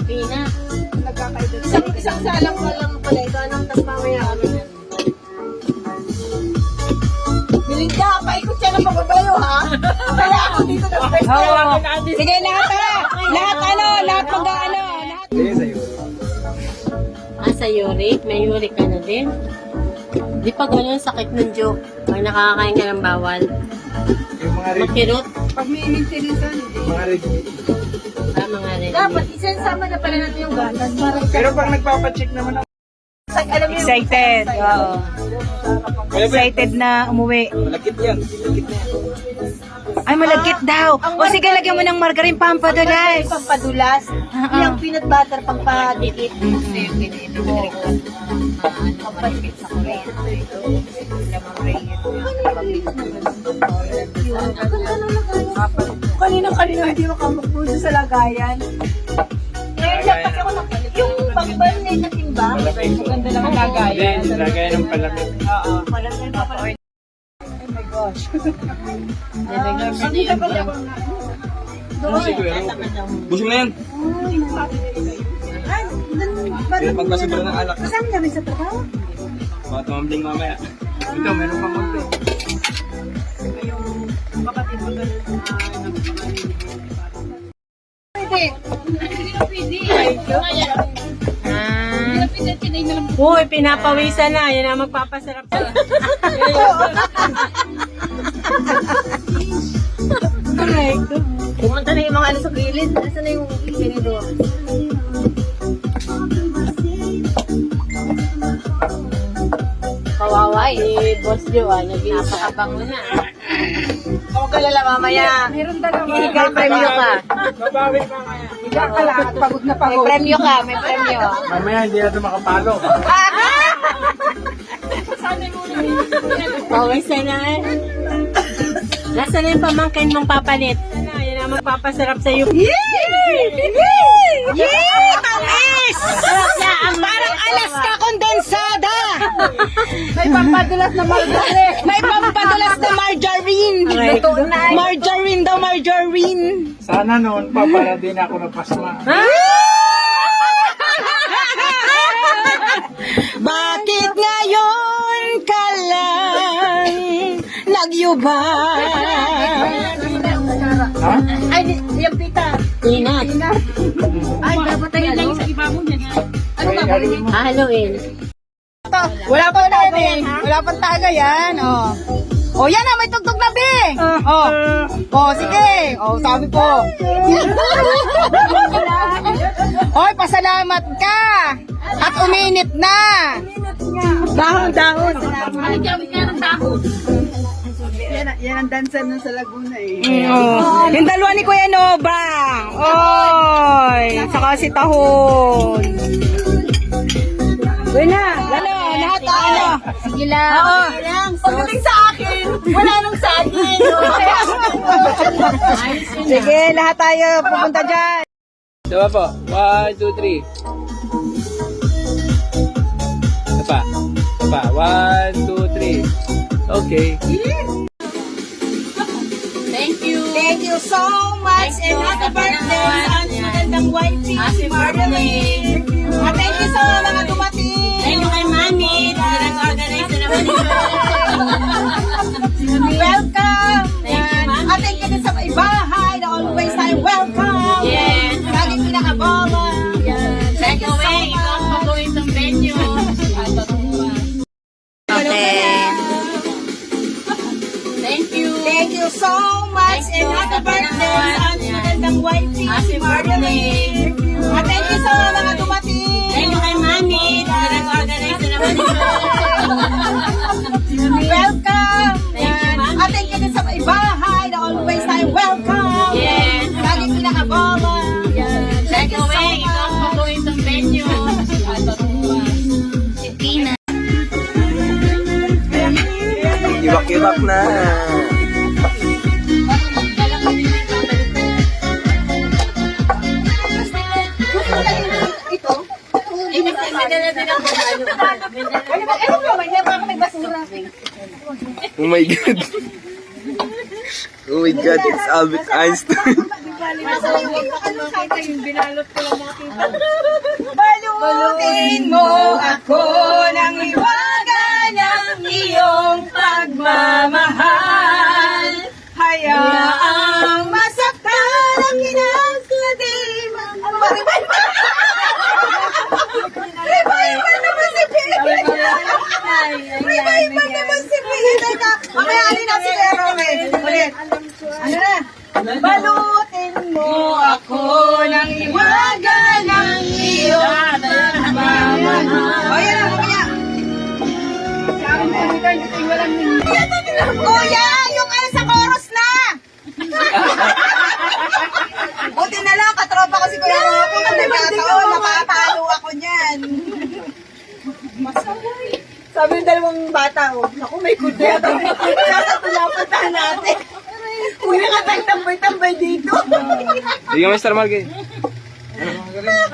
Pina. Nagkakaedad. Isang salang pa lang pala ito. Anong tas mamaya kami. Bilinda, paikot siya ng pababayo ha. Kaya ako dito na first time. Sige, lahat lahat mag-ano. Sa uric? May uric ka na din? Di pa ganun sakit ng joke. Pag nakakakain ka ng bawal. Yung mga red, Makirot. Pag may maintenance, hindi. mga red. Mga rin. Dapat isensama na pala natin yung gatas para Pero pag nagpapacheck naman ako, alam mo yung Excited. Oo. Excited na umuwi. malakit yan. Malakit na yan. Ay, malagkit daw. O sige, lagyan mo ng margarine pampadulas. pampadulas. Yung peanut butter pagpadikit. Kanina hindi makapagpuso sa lagayan. Ngayon lang kasi ako yung pagbal na yung timba. Maganda lang ang lagayan. Yan, lagay ng palamig. Oo. Malagyan pa pa. Oh my gosh. Ano siguro? Busog na yan. Kaya pagpasobra ng alak. Kasama namin sa trabaho. Baka tumambling mamaya. Ito, meron pang konti. Kapatid mo ganun. Uy, pinapawisan na. Yan ang magpapasarap sa... Pumunta na yung mga ano sa gilid. Nasaan na yung tinidor? Kawawa eh. Boss Joe napakabango na. Huwag ka lala mamaya. Meron dalawa. May premyo ka. Babawi mamaya. Higa ka lang. Pagod na May pagod. premyo ka. May premyo. Mamaya hindi natin makapalo. Pawis na eh. Nasaan na yung pamangkin mong papalit? Yan ang magpapasarap sa iyo. Tamis! Parang Alaska kondensada! May pampadulas na margarine. May pampadulas na margarine! Luto na eh. Margarine daw, margarine! Sana noon pa para din ako napasma. Bakit ngayon ka lang nagyubang? Ha? Ay, yung pita. Inat. Ay, dapat tayo lang sa iba mo niya. Ano ba gawin mo? Haluin. Wala pang taga yan. Wala pang taga yan. Oh. Oh, yan na, may tugtog na, Be! Oh. Oh, sige. Oh, sabi po. Hoy, pasalamat ka! At uminit na! Dahon. Ay, gamit nga ng dahon. Yan ang dansa nun sa Laguna eh. Yung dalawa ni Kuya Nova. Oy, saka si Tahon. Uy na, lahat ano. Sige lang. Oo. Pagdating sa akin, wala nang saging. Sige, lahat tayo pupunta dyan. Diba po? 1, 2, 3. Apa? 1, 2, 3. Okay. Thank you. Thank you so much. Thank you. And happy birthday sa ating magandang wifey, Happy Marlene. At thank you sa mga dumating. Thank you kay Mami. Nag-organize na naman ito. Welcome. Thank you, Mami. At thank you din sa ibahay na always tayo welcome. Yes. Laging pinakabola. Thank you, Way. Ikaw ang pag-uwi ng venue. Okay. Thank you. Thank you so much. Thank you. And happy birthday sa ating magandang wifey, Happy Marlene. At thank you sa mga dumating. Thank you kay Mami. Nag-organize na naman ito. Welcome. Thank you, Mami. At thank you din sa ibahay na always tayo welcome. Yes. Laging pinakabola. Thank you, Way. Ikaw ang pag-uwi ng venue. Si Tina. Ibak-ibak na. Ito? May dala din ako. Ano ba? May basura. Oh my God. Oh my God, it's Albert Einstein. Balutin mo ako ng hiwaga ng iyong pagmamahal. Hayaang masaktan ang kinagladima. Revival naman si Pili. Revival naman si Pili. Mamaya alin na si Romen. Ulit. Ano na? Balutin mo ako ng hiwaga ng iyong pagmamahal. O yan na, mamaya. Kuya, yung ano sa chorus na! Buti na lang, katropa ko si Kuya Rocky. Kung nagkataon, napapalo ako niyan. Sabi ng dalawang bata, oh, naku, may kuya. Nasa tulapatan natin. Uy, nakatagtambay-tambay dito. Sige, Mr. Margay.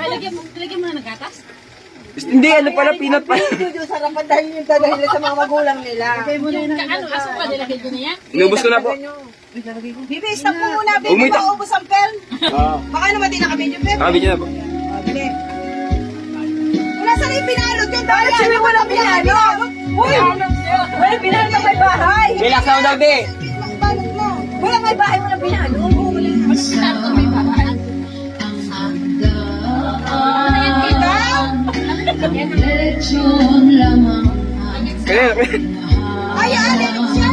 Lagyan mo na ng gatas? Hindi, ano pala, peanut pa. Yung sarapan dahil yung dadahilan sa mga magulang nila. Ano, aso pa nilagay ko niya? Inubos ko na po. Bibi, stop mo muna. Bibi, Umita. maubos ang pen. Oo. Baka naman din nakabidyo, Bibi. Nakabidyo na po. Bili. Wala sana yung pinalot yan. Dahil sabi walang pinalot. Uy! Wala pinalot na may bahay. Relax ako daw, di. Balot mo. Wala may bahay, walang pinalot. Oo, wala na. May babae. Kaya, Ay, alin siya.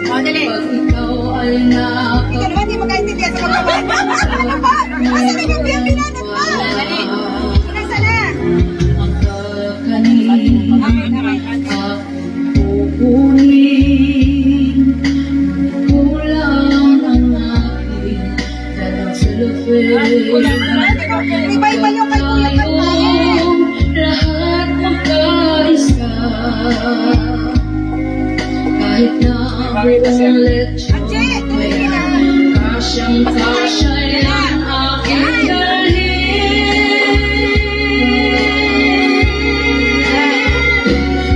O, dali. Ikaw naman, di makaintindihan sa mga babae. Asa na yung pinalot mo? Dali. Nasa na? Iba-iba yung kay Kuya Pantay. Lahat magkaisa. Kahit na ang buong lechon ay kasyang-kasya ang aking dalhin.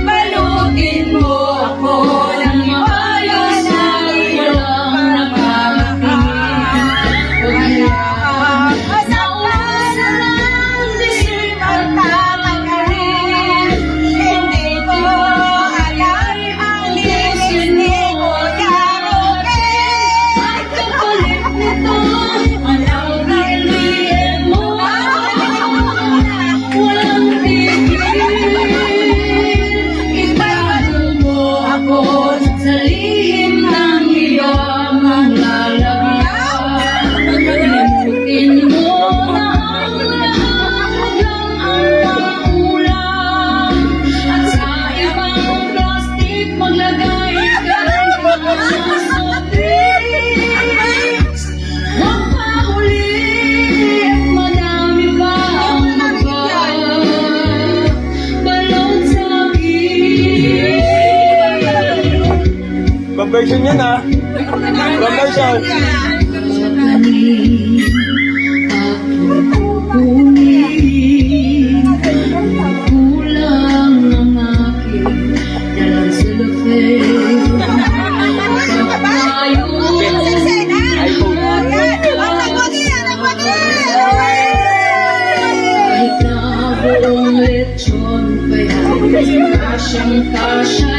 Balutin mo ako ng maayos na walang nakakapinig. conversion yan, ha? Conversion. Kulang ang aking dalang cellophane. Kahit na buong lechon kaya kasyang-kasya